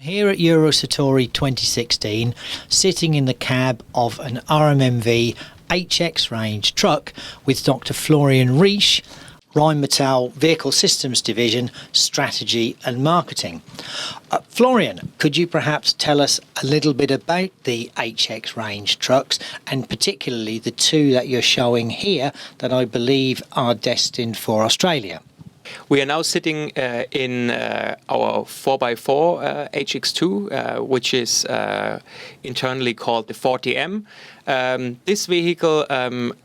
Here at Eurosatory 2016, sitting in the cab of an RMMV HX range truck with Dr. Florian Riesch, Rheinmetall Vehicle Systems Division, Strategy and Marketing. Florian, could you perhaps tell us a little bit about the HX range trucks, and particularly the two that you're showing here that I believe are destined for Australia? We are now sitting in our 4x4 HX2, which is internally called the 40M. This vehicle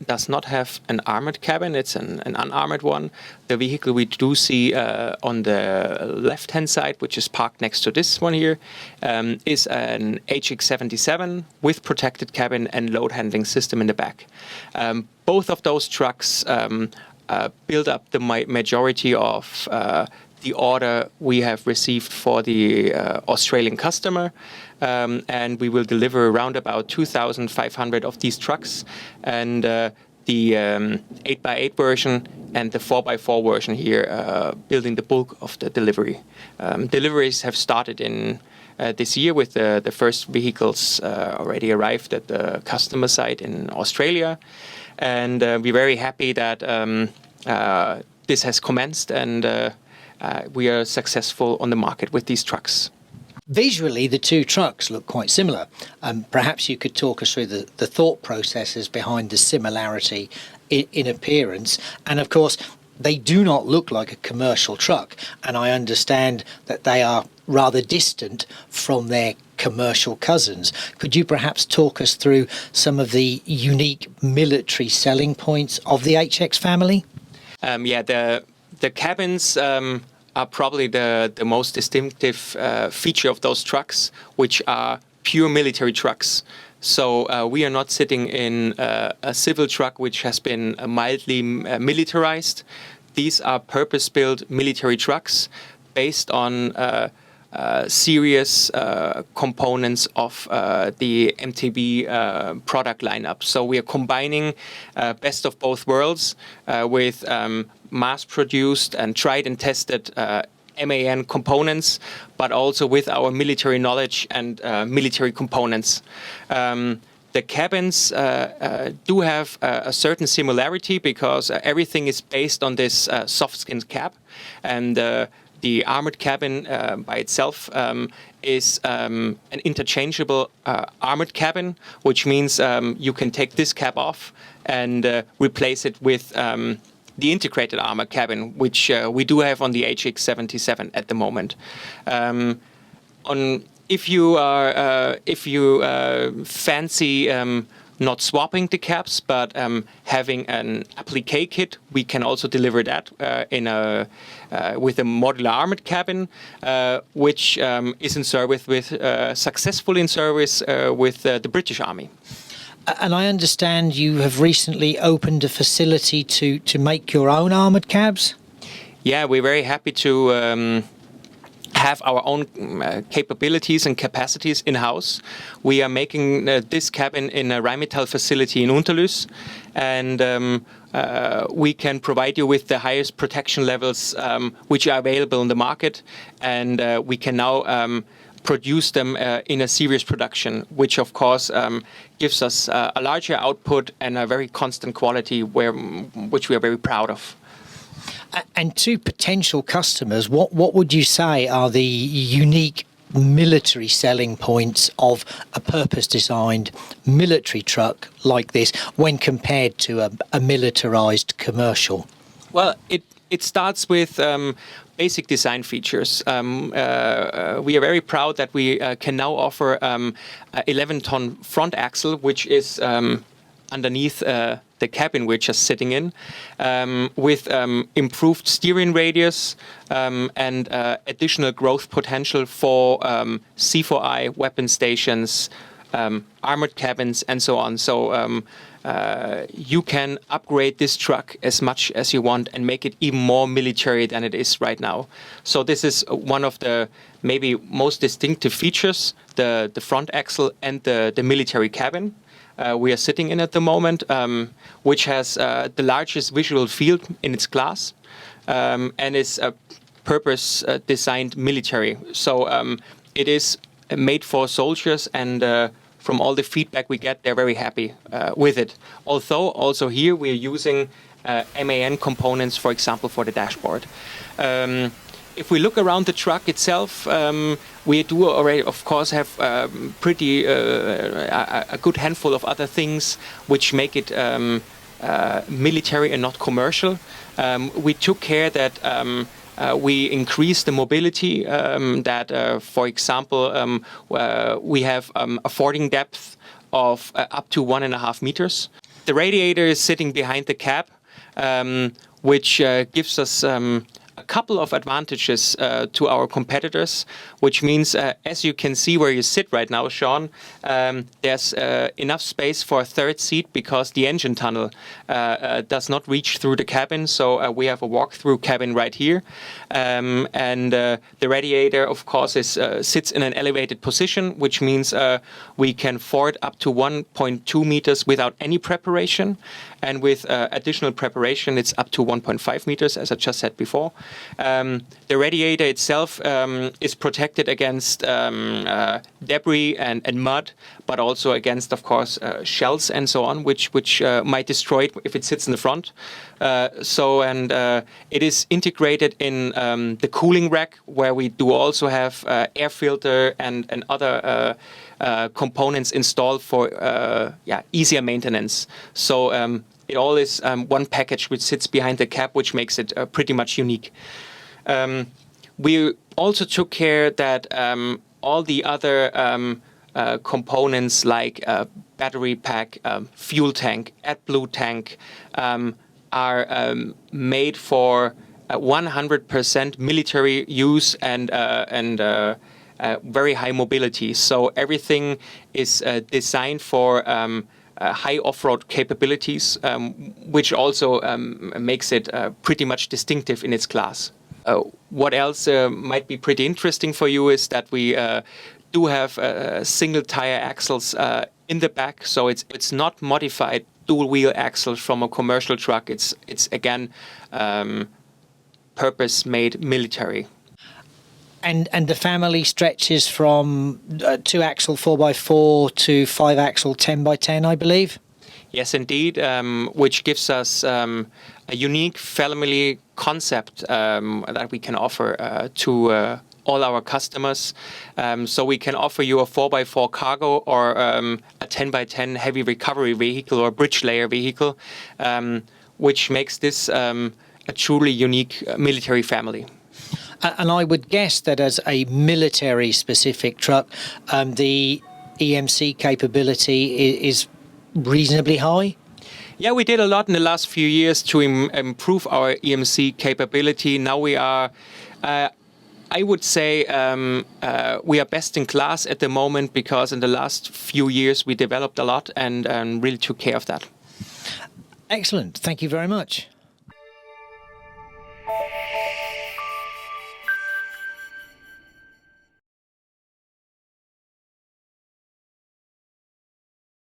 does not have an armored cabin, it's an unarmored one. The vehicle we do see on the left-hand side, which is parked next to this one here, is an HX77 with protected cabin and load handling system in the back. Both of those trucks build up the majority of the order we have received for the Australian customer, and we will deliver around about 2,500 of these trucks, and the 8x8 version and the 4x4 version here building the bulk of the delivery. Deliveries have started in this year with the first vehicles already arrived at the customer site in Australia. And we're very happy that this has commenced, and we are successful on the market with these trucks. Visually, the two trucks look quite similar. Perhaps you could talk us through the thought processes behind the similarity in appearance. And of course, they do not look like a commercial truck, and I understand that they are rather distant from their commercial cousins. Could you perhaps talk us through some of the unique military selling points of the HX family? The cabins are probably the most distinctive feature of those trucks, which are pure military trucks. So we are not sitting in a civil truck which has been mildly militarized. These are purpose-built military trucks based on serious components of the MTB product lineup. So we are combining best of both worlds with mass-produced and tried and tested MAN components, but also with our military knowledge and military components. The cabins do have a certain similarity because everything is based on this soft-skinned cab, and the armored cabin by itself is an interchangeable armored cabin, which means you can take this cab off and replace it with the integrated armored cabin, which we do have on the HX77 at the moment. If you fancy not swapping the cabs, but having an applique kit, we can also deliver that with a modular armored cabin, which is in service successfully in service with the British Army. And I understand you have recently opened a facility to make your own armoured cabs? Yeah, we're very happy to have our own capabilities and capacities in-house. We are making this cabin in a Rheinmetall facility in Unterlüß, and we can provide you with the highest protection levels which are available in the market, and we can now produce them in a serious production, which of course gives us a larger output and a very constant quality which we are very proud of. And to potential customers, what would you say are the unique military selling points of a purpose-designed military truck like this when compared to a militarized commercial? Well, it starts with basic design features. We are very proud that we can now offer 11-ton front axle, which is underneath the cabin we're just sitting in, with improved steering radius and additional growth potential for C4I weapon stations, armored cabins, and so on. So you can upgrade this truck as much as you want and make it even more military than it is right now. So this is one of the maybe most distinctive features, the front axle and the military cabin. we are sitting in at the moment, which has the largest visual field in its class, and is a purpose-designed military. So it is made for soldiers, and from all the feedback we get, they're very happy with it. Although also here we are using MAN components, for example, for the dashboard. If we look around the truck itself, we do already, of course, have pretty a good handful of other things which make it military and not commercial. We took care that we increase the mobility, that, for example, we have a fording depth of up to 1.5 meters. The radiator is sitting behind the cab, which gives us a couple of advantages to our competitors, which means, as you can see where you sit right now, Shaun, there's enough space for a third seat because the engine tunnel does not reach through the cabin. So we have a walk-through cabin right here. And the radiator, of course, sits in an elevated position, which means we can ford up to 1.2 meters without any preparation. And with additional preparation, it's up to 1.5 meters, as I just said before. The radiator itself is protected against debris and mud, but also against, of course, shells and so on, which might destroy it if it sits in the front. It is integrated in the cooling rack, where we do also have air filter and other components installed for easier maintenance. So it all is one package which sits behind the cab, which makes it pretty much unique. We also took care that all the other components like battery pack, fuel tank, AdBlue tank are made for 100% military use and very high mobility. So everything is designed for high off-road capabilities, which also makes it pretty much distinctive in its class. What else might be pretty interesting for you is that we do have single tire axles in the back, so it's not modified dual wheel axles from a commercial truck. It's again purpose-made military. And the family stretches from 2-axle 4x4 to 5-axle 10x10, I believe? Yes, indeed, which gives us a unique family concept that we can offer to all our customers. So we can offer you a 4x4 cargo or a 10x10 heavy recovery vehicle or bridge layer vehicle, which makes this a truly unique military family. And I would guess that as a military-specific truck, the EMC capability is reasonably high? Yeah, we did a lot in the last few years to improve our EMC capability. Now we are, I would say, we are best in class at the moment because in the last few years we developed a lot and really took care of that. Excellent. Thank you very much.